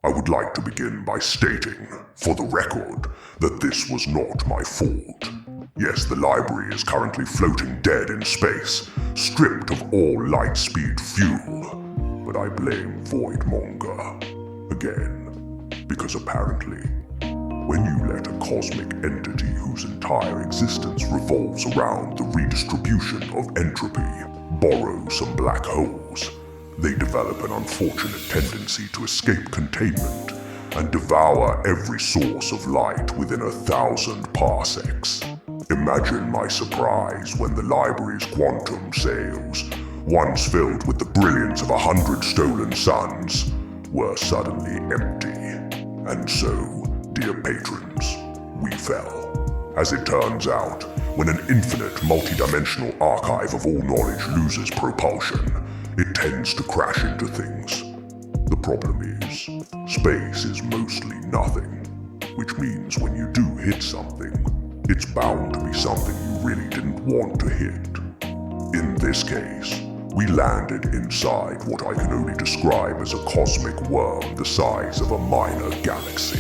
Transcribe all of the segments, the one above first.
I would like to begin by stating, for the record, that this was not my fault. Yes, the library is currently floating dead in space, stripped of all light-speed fuel. But I blame Voidmonger. Again. Because apparently, when you let a cosmic entity whose entire existence revolves around the redistribution of entropy borrow some black holes, they develop an unfortunate tendency to escape containment and devour every source of light within 1,000 parsecs. Imagine my surprise when the library's quantum sails, once filled with the brilliance of 100 stolen suns, were suddenly empty. And so, dear patrons, we fell. As it turns out, when an infinite multidimensional archive of all knowledge loses propulsion, it tends to crash into things. The problem is, space is mostly nothing, which means when you do hit something, it's bound to be something you really didn't want to hit. In this case, we landed inside what I can only describe as a cosmic worm the size of a minor galaxy.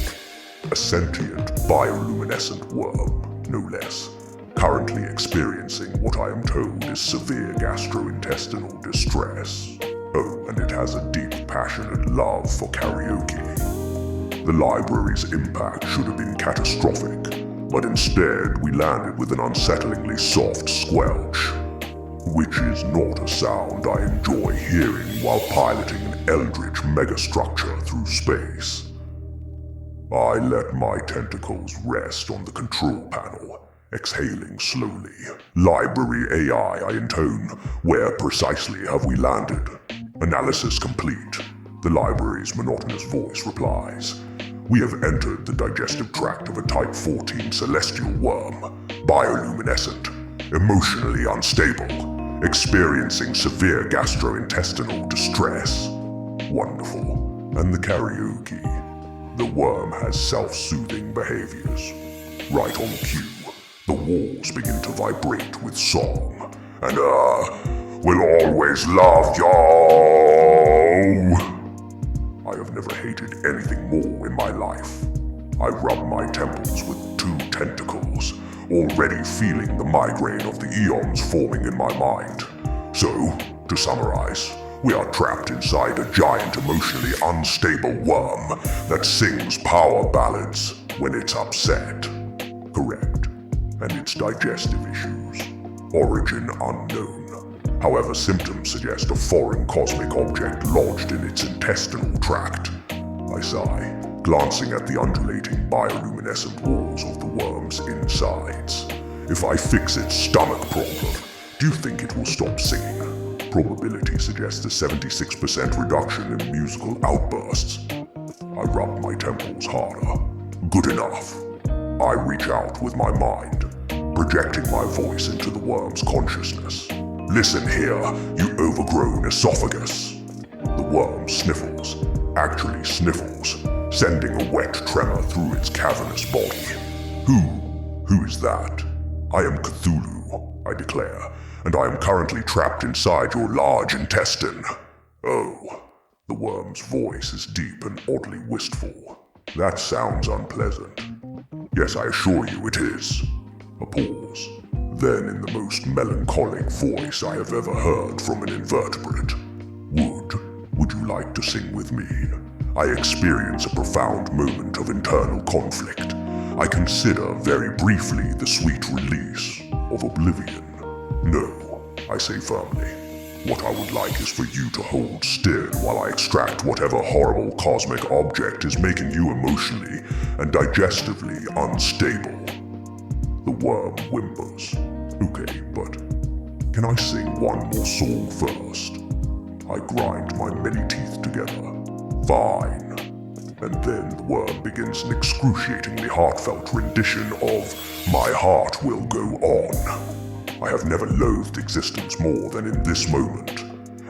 A sentient, bioluminescent worm, no less, currently experiencing what I am told is severe gastrointestinal distress. Oh, and it has a deep, passionate love for karaoke. The library's impact should have been catastrophic, but instead we landed with an unsettlingly soft squelch, which is not a sound I enjoy hearing while piloting an eldritch megastructure through space. I let my tentacles rest on the control panel, exhaling slowly. Library AI, I intone. Where precisely have we landed? Analysis complete. The library's monotonous voice replies. We have entered the digestive tract of a Type 14 celestial worm, bioluminescent, emotionally unstable, experiencing severe gastrointestinal distress. Wonderful. And the karaoke? The worm has self-soothing behaviors. Right on cue, the walls begin to vibrate with song. And we'll always love you. I have never hated anything more in my life. I rub my temples with 2 tentacles, already feeling the migraine of the eons forming in my mind. So, to summarize, we are trapped inside a giant emotionally unstable worm that sings power ballads when it's upset. Correct. And its digestive issues. Origin unknown. However, symptoms suggest a foreign cosmic object lodged in its intestinal tract. I sigh, glancing at the undulating bioluminescent walls of the worm's insides. If I fix its stomach problem, do you think it will stop singing? Probability suggests a 76% reduction in musical outbursts. I rub my temples harder. Good enough. I reach out with my mind, projecting my voice into the worm's consciousness. Listen here, you overgrown esophagus. The worm sniffles, actually sniffles, sending a wet tremor through its cavernous body. Who is that? I am Cthulhu, I declare, and I am currently trapped inside your large intestine. Oh, the worm's voice is deep and oddly wistful. That sounds unpleasant. Yes, I assure you it is. A pause. Then in the most melancholic voice I have ever heard from an invertebrate. Would you like to sing with me? I experience a profound moment of internal conflict. I consider very briefly the sweet release of oblivion. No, I say firmly. What I would like is for you to hold still while I extract whatever horrible cosmic object is making you emotionally and digestively unstable. The worm whimpers. Okay, but can I sing one more song first? I grind my many teeth together. Fine. And then the worm begins an excruciatingly heartfelt rendition of My Heart Will Go On. I have never loathed existence more than in this moment.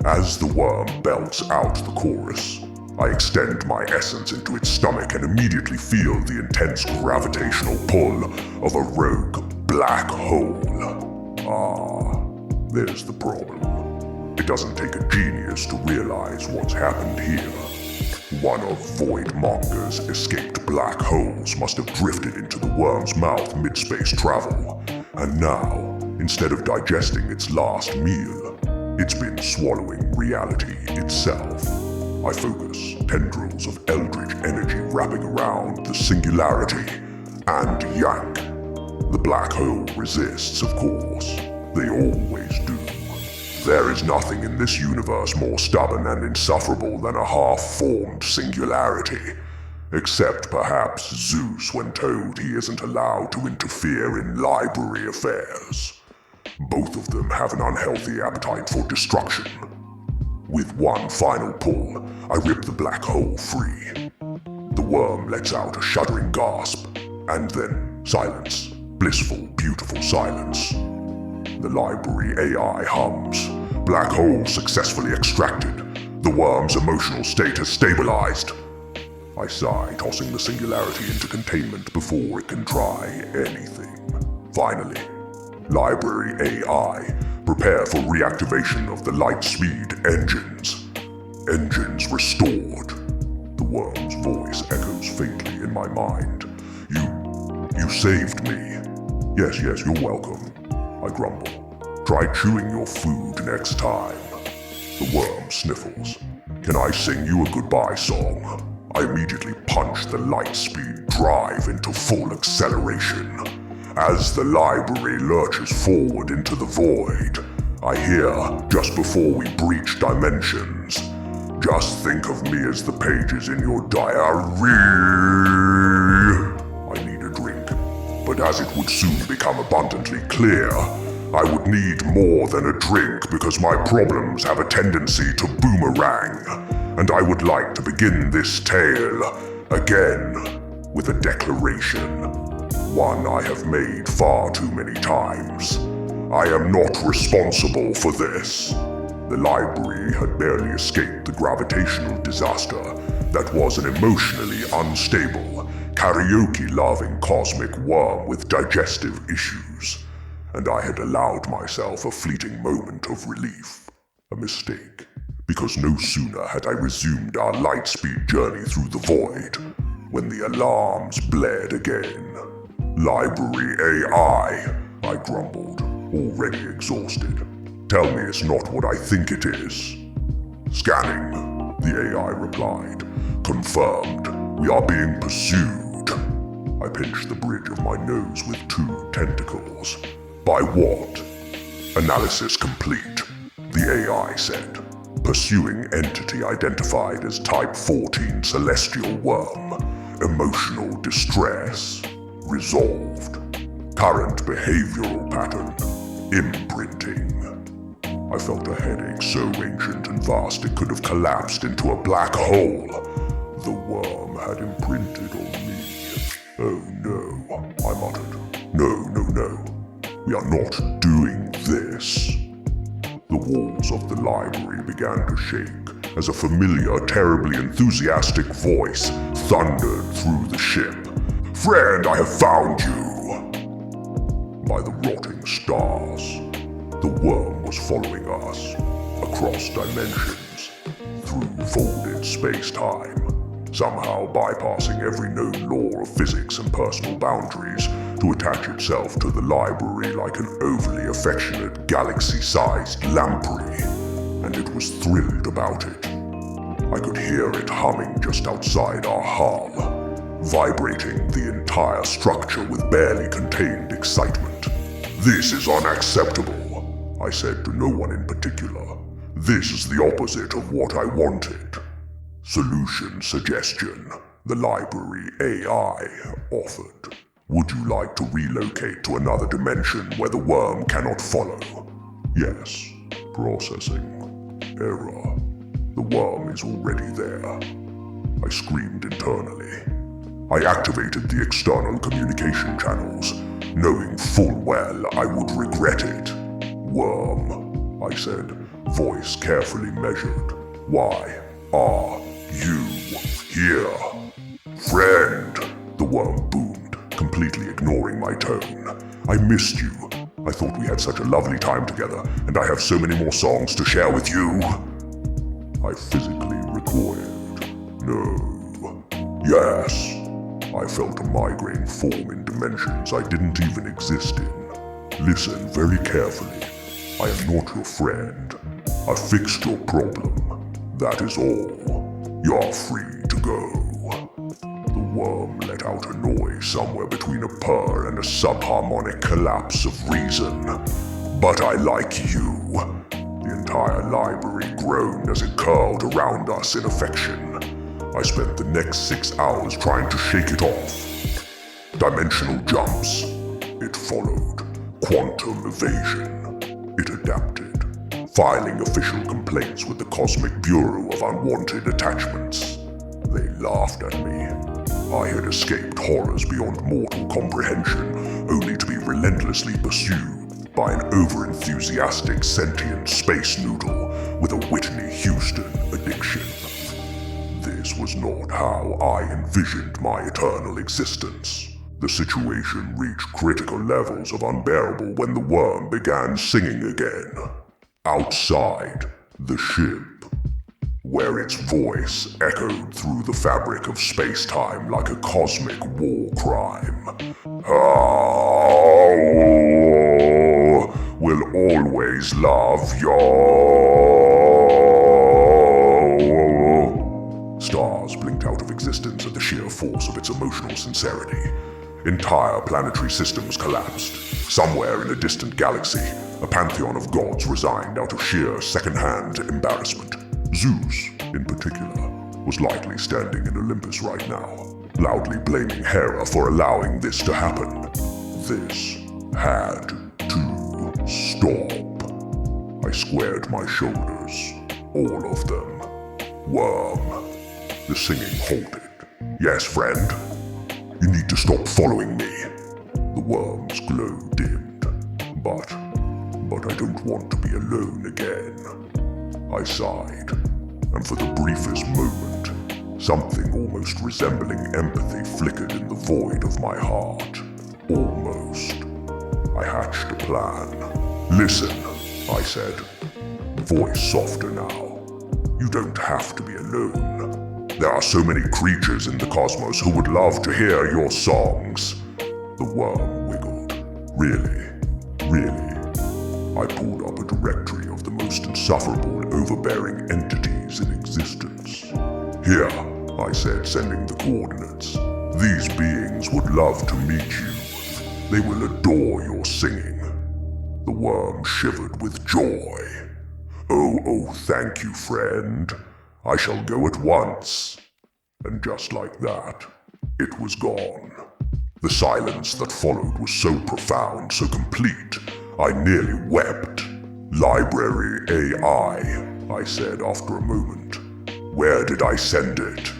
As the worm belts out the chorus, I extend my essence into its stomach and immediately feel the intense gravitational pull of a rogue black hole. There's the problem. It doesn't take a genius to realize what's happened here. One of Voidmonger's escaped black holes must have drifted into the worm's mouth mid-space travel, and now, instead of digesting its last meal, it's been swallowing reality itself. I focus, tendrils of eldritch energy wrapping around the singularity, and yank. The black hole resists, of course. They always do. There is nothing in this universe more stubborn and insufferable than a half-formed singularity, except perhaps Zeus when told he isn't allowed to interfere in library affairs. Both of them have an unhealthy appetite for destruction. With one final pull, I rip the black hole free. The worm lets out a shuddering gasp, and then silence. Blissful, beautiful silence. The library AI hums. Black hole successfully extracted. The worm's emotional state has stabilized. I sigh, tossing the singularity into containment before it can try anything. Finally, library AI, prepare for reactivation of the light speed engines. Engines restored. The worm's voice echoes faintly in my mind. You saved me. Yes, you're welcome. I grumble. Try chewing your food next time. The worm sniffles. Can I sing you a goodbye song? I immediately punch the light speed drive into full acceleration. As the library lurches forward into the void, I hear, just before we breach dimensions, just think of me as the pages in your diary. I need a drink, but as it would soon become abundantly clear, I would need more than a drink because my problems have a tendency to boomerang, and I would like to begin this tale again with a declaration, one I have made far too many times. I am not responsible for this. The library had barely escaped the gravitational disaster that was an emotionally unstable, karaoke-loving cosmic worm with digestive issues, and I had allowed myself a fleeting moment of relief. A mistake, because no sooner had I resumed our lightspeed journey through the void when the alarms blared again. Library AI, I grumbled, already exhausted. Tell me it's not what I think it is. Scanning, the AI replied. Confirmed, we are being pursued. I pinched the bridge of my nose with two tentacles. By what? Analysis complete, the AI said. Pursuing entity identified as Type 14 Celestial Worm. Emotional distress. Resolved. Current behavioral pattern. Imprinting. I felt a headache so ancient and vast it could have collapsed into a black hole. The worm had imprinted on me. Oh no, I muttered. No. We are not doing this. The walls of the library began to shake as a familiar, terribly enthusiastic voice thundered through the ship. Friend, I have found you! By the rotting stars, the worm was following us, across dimensions, through folded space-time, somehow bypassing every known law of physics and personal boundaries to attach itself to the library like an overly affectionate galaxy-sized lamprey, and it was thrilled about it. I could hear it humming just outside our hull, vibrating the entire structure with barely contained excitement. This is unacceptable, I said to no one in particular. This is the opposite of what I wanted. Solution suggestion, the library AI offered. Would you like to relocate to another dimension where the worm cannot follow? Yes. Processing. Error. The worm is already there. I screamed internally. I activated the external communication channels, knowing full well I would regret it. Worm, I said, voice carefully measured. Why are you here? Friend, the worm boomed, completely ignoring my tone. I missed you. I thought we had such a lovely time together, and I have so many more songs to share with you. I physically recoiled. No. Yes. I felt a migraine form in dimensions I didn't even exist in. Listen very carefully. I am not your friend. I fixed your problem. That is all. You're free to go. The worm let out a noise somewhere between a purr and a subharmonic collapse of reason. But I like you. The entire library groaned as it curled around us in affection. I spent the next 6 hours trying to shake it off. Dimensional jumps. It followed. Quantum evasion. It adapted. Filing official complaints with the Cosmic Bureau of Unwanted Attachments. They laughed at me. I had escaped horrors beyond mortal comprehension, only to be relentlessly pursued by an over-enthusiastic sentient space noodle with a Whitney Houston addiction. This was not how I envisioned my eternal existence. The situation reached critical levels of unbearable when the worm began singing again. Outside the ship, where its voice echoed through the fabric of space-time like a cosmic war crime. I will always love you. Stars blinked out of existence at the sheer force of its emotional sincerity. Entire planetary systems collapsed. Somewhere in a distant galaxy, a pantheon of gods resigned out of sheer second-hand embarrassment. Zeus, in particular, was likely standing in Olympus right now, loudly blaming Hera for allowing this to happen. This had to stop. I squared my shoulders, all of them. Worm. The singing halted. Yes, friend? You need to stop following me. The worm's glow dimmed. But I don't want to be alone again. I sighed, and for the briefest moment, something almost resembling empathy flickered in the void of my heart. Almost. I hatched a plan. Listen, I said. Voice softer now. You don't have to be alone. There are so many creatures in the cosmos who would love to hear your songs. The worm wiggled. Really? I pulled up a directory of the most insufferable and overbearing entities in existence. Here, I said, sending the coordinates. These beings would love to meet you. They will adore your singing. The worm shivered with joy. Oh, thank you, friend. I shall go at once. And just like that, it was gone. The silence that followed was so profound, so complete, I nearly wept. Library AI, I said after a moment. Where did I send it?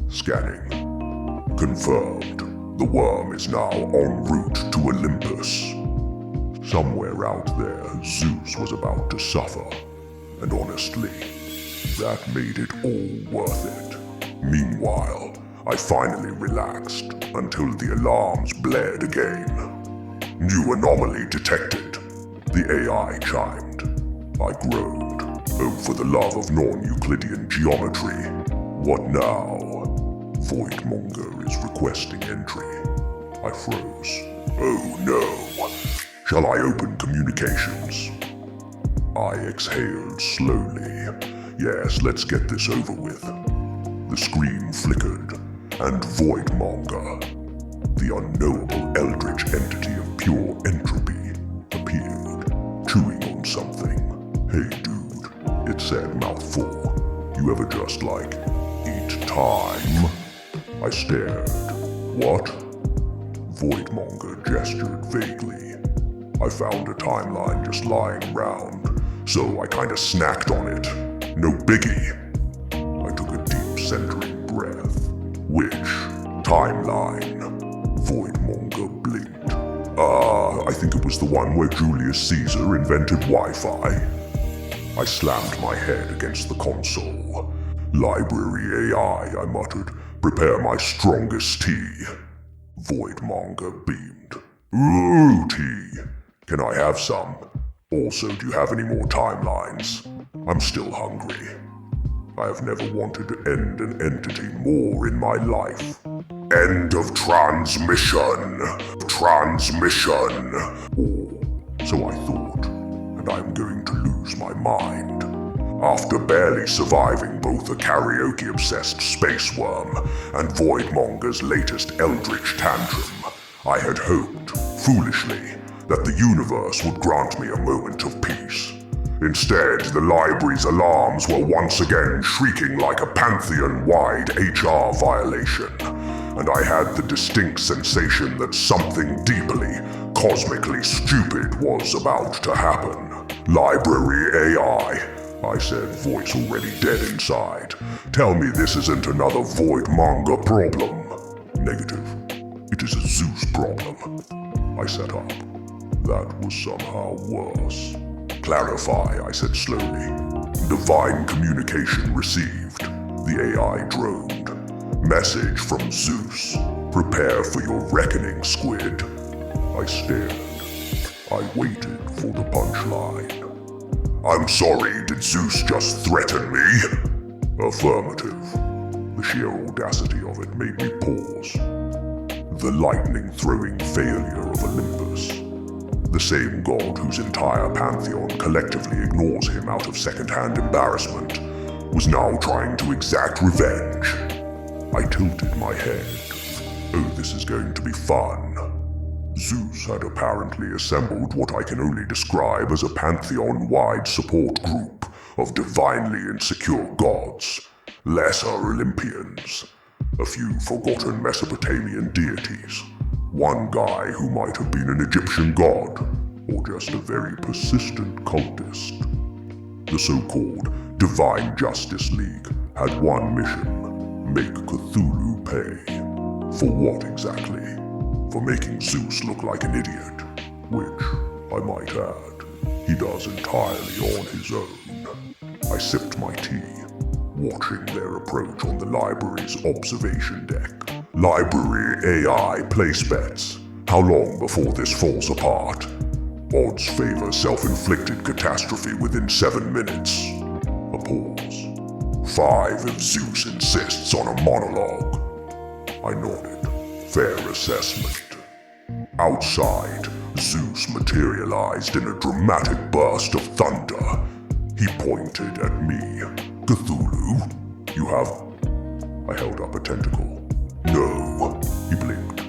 Scanning. Confirmed. The worm is now en route to Olympus. Somewhere out there, Zeus was about to suffer. And honestly, that made it all worth it. Meanwhile, I finally relaxed until the alarms blared again. New anomaly detected. The AI chimed. I groaned. Oh, for the love of non-Euclidean geometry. What now? Voidmonger is requesting entry. I froze. Oh no. Shall I open communications? I exhaled slowly. Yes, let's get this over with. The screen flickered, and Voidmonger, the unknowable eldritch entity of pure entropy, appeared, chewing on something. Hey dude, it said, mouthful. You ever just eat time? I stared. What? Voidmonger gestured vaguely. I found a timeline just lying around, so I kinda snacked on it. No biggie. I took a deep centering breath. Which timeline? Voidmonger blinked. I think it was the one where Julius Caesar invented Wi-Fi. I slammed my head against the console. Library AI, I muttered. Prepare my strongest tea. Voidmonger beamed. Ooh, tea. Can I have some? Also, do you have any more timelines? I'm still hungry. I have never wanted to end an entity more in my life. End of transmission. Transmission. Or so I thought, and I'm going to lose my mind. After barely surviving both a karaoke-obsessed space worm and Voidmonger's latest eldritch tantrum, I had hoped, foolishly, that the universe would grant me a moment of peace. Instead, the library's alarms were once again shrieking like a Pantheon-wide HR violation, and I had the distinct sensation that something deeply, cosmically stupid was about to happen. Library AI, I said, voice already dead inside. Tell me this isn't another Voidmonger problem. Negative. It is a Zeus problem. I sat up. That was somehow worse. Clarify, I said slowly. Divine communication received. The AI droned. Message from Zeus. Prepare for your reckoning, squid. I stared. I waited for the punchline. I'm sorry, did Zeus just threaten me? Affirmative. The sheer audacity of it made me pause. The lightning-throwing failure of Olympus. The same god whose entire pantheon collectively ignores him out of second-hand embarrassment was now trying to exact revenge. I tilted my head. Oh, this is going to be fun. Zeus had apparently assembled what I can only describe as a pantheon-wide support group of divinely insecure gods, lesser Olympians, a few forgotten Mesopotamian deities, one guy who might have been an Egyptian god, or just a very persistent cultist. The so-called Divine Justice League had one mission: make Cthulhu pay. For what exactly? For making Zeus look like an idiot, which, I might add, he does entirely on his own. I sipped my tea, watching their approach on the library's observation deck. Library AI place bets. How long before this falls apart? Odds favor self-inflicted catastrophe within 7 minutes. A pause. 5 if Zeus insists on a monologue. I nodded. Fair assessment. Outside, Zeus materialized in a dramatic burst of thunder. He pointed at me. Cthulhu, you have... I held up a tentacle. No, he blinked.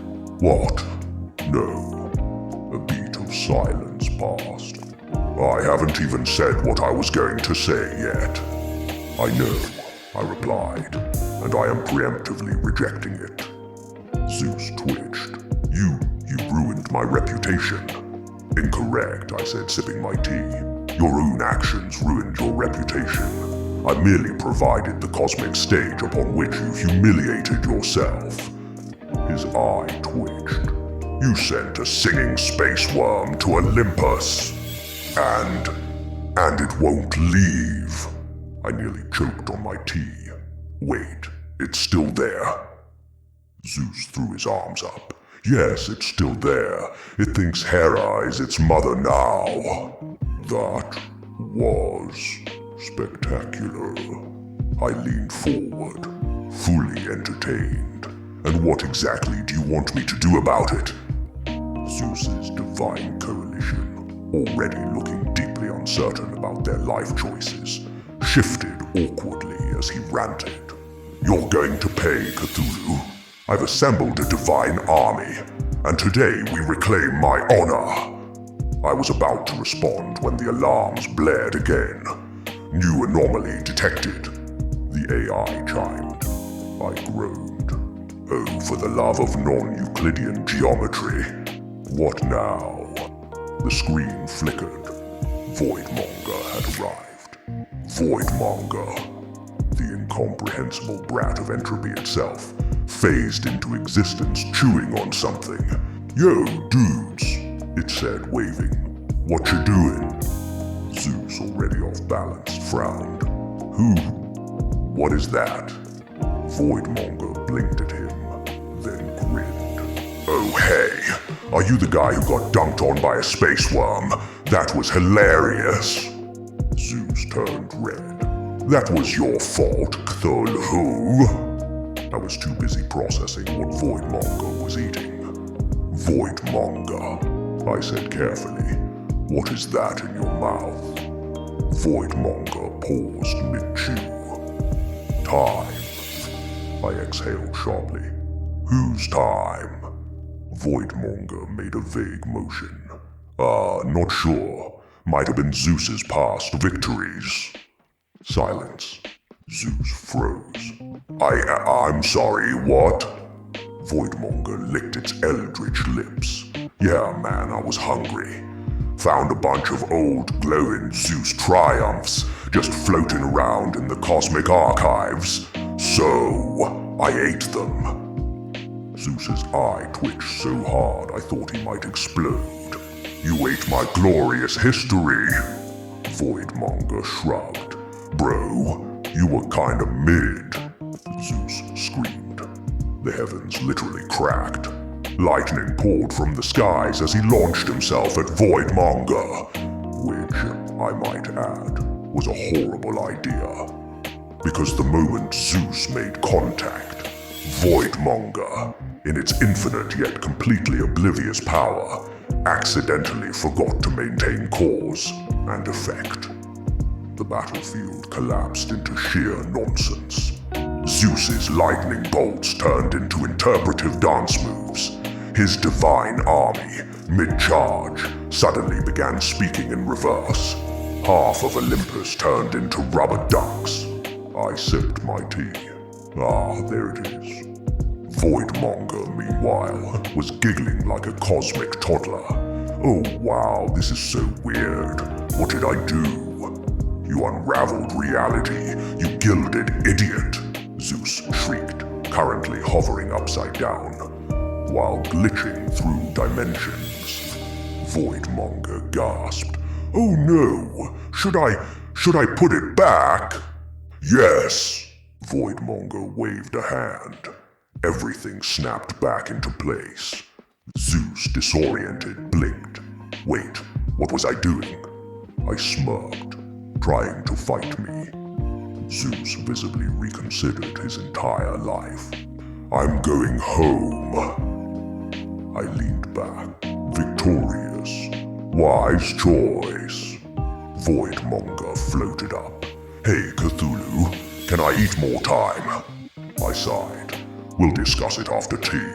What? No. A beat of silence passed. I haven't even said what I was going to say yet. I know, I replied, and I am preemptively rejecting it. Zeus twitched. You ruined my reputation. Incorrect, I said, sipping my tea. Your own actions ruined your reputation. I merely provided the cosmic stage upon which you humiliated yourself. His eye twitched. You sent a singing space worm to Olympus. And it won't leave. I nearly choked on my tea. Wait, it's still there. Zeus threw his arms up. Yes, it's still there. It thinks Hera is its mother now. That was spectacular. I leaned forward, fully entertained. And what exactly do you want me to do about it? Zeus's divine coalition, already looking deeply uncertain about their life choices, shifted awkwardly as he ranted. You're going to pay, Cthulhu. I've assembled a divine army, and today we reclaim my honor. I was about to respond when the alarms blared again. New anomaly detected. The AI chimed. I groaned. Oh, for the love of non-Euclidean geometry. What now? The screen flickered. Voidmonger had arrived. Voidmonger. The incomprehensible brat of entropy itself, phased into existence chewing on something. Yo, dudes, it said, waving. What you doing? Zeus, already off balance, frowned. Who? What is that? Voidmonger blinked at him, then grinned. Oh hey, are you the guy who got dunked on by a space worm? That was hilarious. Zeus turned red. That was your fault, Cthulhu. I was too busy processing what Voidmonger was eating. Voidmonger, I said carefully. What is that in your mouth? Voidmonger paused mid-chew. Time, I exhaled sharply. Whose time? Voidmonger made a vague motion. Not sure. Might have been Zeus's past victories. Silence. Zeus froze. I'm sorry, what? Voidmonger licked its eldritch lips. Yeah, man, I was hungry. Found a bunch of old glowing Zeus triumphs just floating around in the cosmic archives. So, I ate them. Zeus's eye twitched so hard I thought he might explode. You ate my glorious history. Voidmonger shrugged. Bro, you were kinda mid. Zeus screamed. The heavens literally cracked. Lightning poured from the skies as he launched himself at Voidmonger, which, I might add, was a horrible idea. Because the moment Zeus made contact, Voidmonger, in its infinite yet completely oblivious power, accidentally forgot to maintain cause and effect. The battlefield collapsed into sheer nonsense. Zeus's lightning bolts turned into interpretive dance moves. His divine army, mid-charge, suddenly began speaking in reverse. Half of Olympus turned into rubber ducks. I sipped my tea. There it is. Voidmonger, meanwhile, was giggling like a cosmic toddler. Oh wow, this is so weird. What did I do? You unraveled reality, you gilded idiot, Zeus shrieked, currently hovering upside down, while glitching through dimensions. Voidmonger gasped. Oh no, should I put it back? Yes, Voidmonger waved a hand. Everything snapped back into place. Zeus, disoriented, blinked. Wait, what was I doing? I smirked, trying to fight me. Zeus visibly reconsidered his entire life. I'm going home. I leaned back, victorious. Wise choice. Voidmonger floated up. Hey, Cthulhu, can I eat more time? I sighed. We'll discuss it after tea.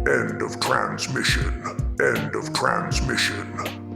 End of transmission. End of transmission.